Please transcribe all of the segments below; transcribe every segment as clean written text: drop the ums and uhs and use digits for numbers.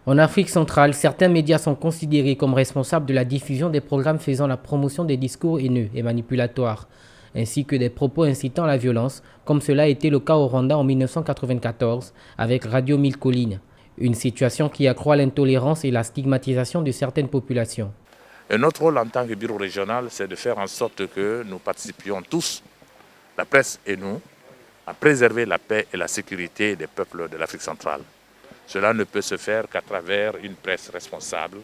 En Afrique centrale, certains médias sont considérés comme responsables de la diffusion des programmes faisant la promotion des discours haineux et manipulatoires, ainsi que des propos incitant à la violence, comme cela a été le cas au Rwanda en 1994 avec Radio 1000 Collines, une situation qui accroît l'intolérance et la stigmatisation de certaines populations. Et notre rôle en tant que bureau régional, c'est de faire en sorte que nous participions tous, la presse et nous, à préserver la paix et la sécurité des peuples de l'Afrique centrale. Cela ne peut se faire qu'à travers une presse responsable.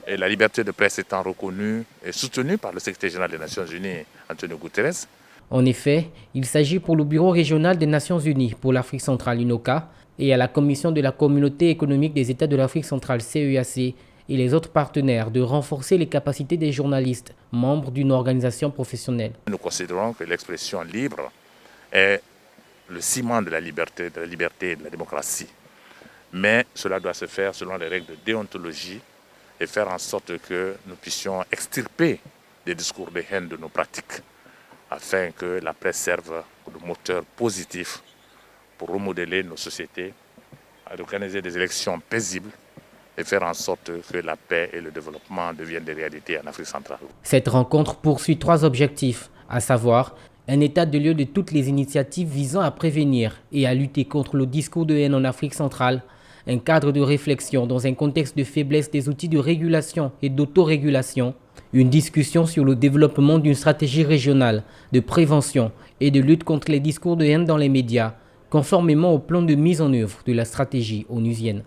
Et la liberté de presse étant reconnue et soutenue par le secrétaire général des Nations Unies, Antonio Guterres. En effet, il s'agit pour le Bureau régional des Nations Unies pour l'Afrique centrale UNOCA et à la Commission de la Communauté économique des États de l'Afrique centrale CEAC et les autres partenaires de renforcer les capacités des journalistes, membres d'une organisation professionnelle. Nous considérons que l'expression libre est le ciment de la liberté et de la démocratie. Mais cela doit se faire selon les règles de déontologie et faire en sorte que nous puissions extirper des discours de haine de nos pratiques afin que la presse serve de moteur positif pour remodeler nos sociétés, à organiser des élections paisibles et faire en sorte que la paix et le développement deviennent des réalités en Afrique centrale. Cette rencontre poursuit 3 objectifs, à savoir un état de lieu de toutes les initiatives visant à prévenir et à lutter contre le discours de haine en Afrique centrale, un cadre de réflexion dans un contexte de faiblesse des outils de régulation et d'autorégulation, une discussion sur le développement d'une stratégie régionale de prévention et de lutte contre les discours de haine dans les médias, conformément au plan de mise en œuvre de la stratégie onusienne.